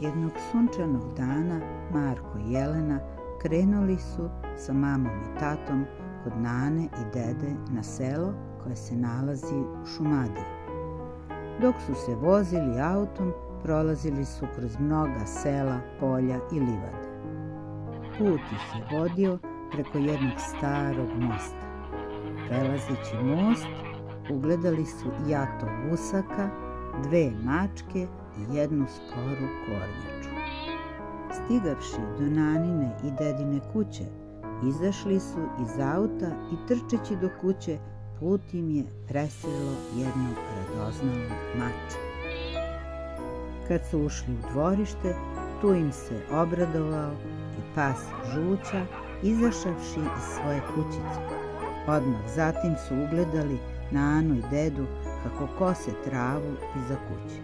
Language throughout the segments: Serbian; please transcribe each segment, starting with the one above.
Jednog sunčanog dana Marko i Jelena krenuli su sa mamom i tatom kod nane i dede na selo koje se nalazi u Šumadiji. Dok su se vozili autom, prolazili su kroz mnoga sela, polja i livade. Put ih je vodio preko jednog starog mosta. Prelazeći most, ugledali su jato gusaka, 2 mačke i jednu sporu kornjaču. Stigavši do nanine i dedine kuće, izašli su iz auta i trčeći do kuće, put im je presrelo jednog radoznalog mača. Kad su ušli u dvorište, tu im se obradovao i pas Žuća, izašavši iz svoje kućice. Odmah zatim su ugledali nanu i dedu kako kose travu iza kuće.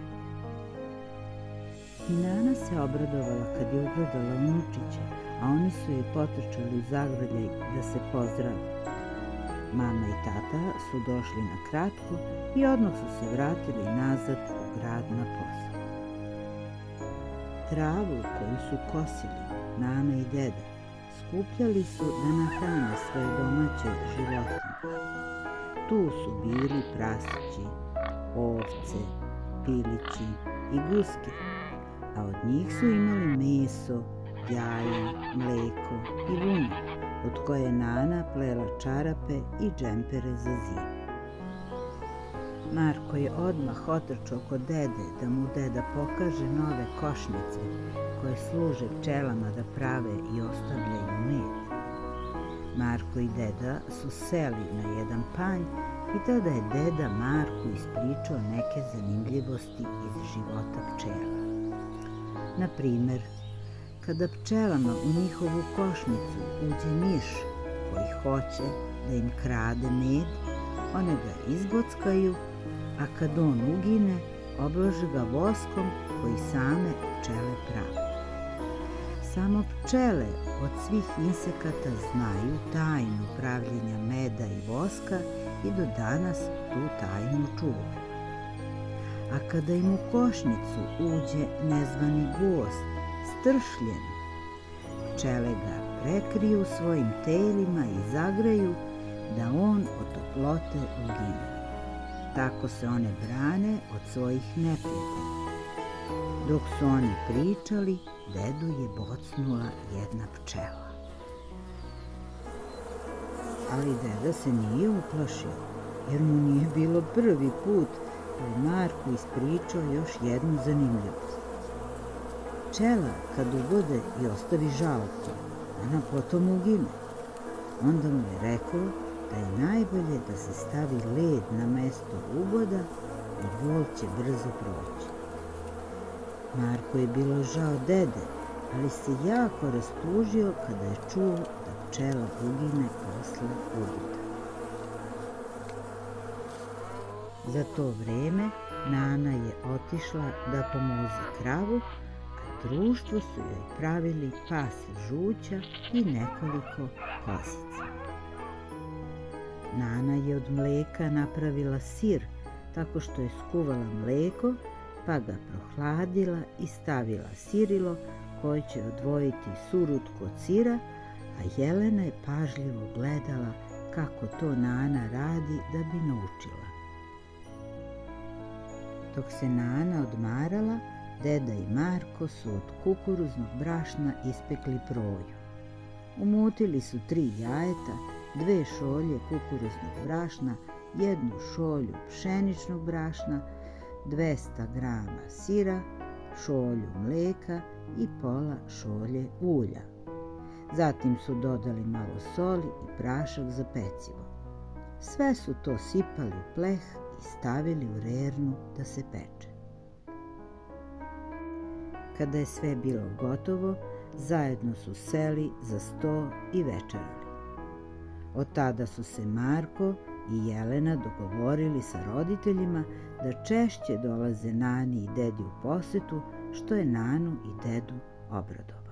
I nana se obradovala kad je ugledala unučića, a oni su joj potrčali u zagrljaj da se pozdrave. Mama i tata su došli na kratko i odmah su se vratili nazad u grad na posao. Travu koju su kosili nana i deda skupljali su da nahrane svoje domaće životinje. Tu su bili prasići, ovce, pilići i guske, a od njih su imali meso, jaja, mleko i vunu, od koje je nana plela čarape i džempere za zimu. Marko je odmah otrčao kod dede da mu deda pokaže nove košnice koje služe pčelama da prave i ostavljaju med. Marko i deda su seli na jedan panj i tada je deda Marku ispričao neke zanimljivosti iz života pčela. Na primer, kada pčelama u njihovu košnicu uđe miš koji hoće da im krade med, one ga izbockaju, a kad on ugine, oblože ga voskom koji same pčele prave. Samo pčele od svih insekata znaju tajnu pravljenja meda i voska i do danas tu tajnu čuvaju. A kada im u košnicu uđe nezvani gost, stršljen, pčele ga prekriju svojim telima i zagreju da on od toplote ugine. Tako se one brane od svojih neprijatelja. Dok su oni pričali, dedu je bocnula jedna pčela. Ali deda se nije uplašio, jer mu nije bilo prvi put da je Marku ispričao još jednu zanimljivost. Pčela kad ugode i ostavi žalku, ona potom ugine. Onda mu je rekao da je najbolje da se stavi led na mesto ugoda i bol će brzo proći. Marko je bilo žao dede, ali se jako rastužio kada je čuo da pčela ugine posle ugoda. Za to vreme nana je otišla da pomuzi kravu, a društvo su joj pravili pas Žuća i nekoliko kosica. Nana je od mleka napravila sir tako što je skuvala mleko, pa ga prohladila i stavila sirilo koje će odvojiti surutku od sira, a Jelena je pažljivo gledala kako to nana radi da bi naučila. Dok se nana odmarala, deda i Marko su od kukuruznog brašna ispekli proju. Umutili su 3 jajeta, 2 šolje kukuruznog brašna, 1 šolju pšeničnog brašna, 200 grama sira, šolju mleka i pola šolje ulja. Zatim su dodali malo soli i prašak za pecivo. Sve su to sipali u pleh i stavili u rernu da se peče. Kada je sve bilo gotovo, zajedno su seli za sto i večerali. Od tada su se Marko i Jelena dogovorili sa roditeljima da češće dolaze nani i dedi u posetu, što je nanu i dedu obradovalo.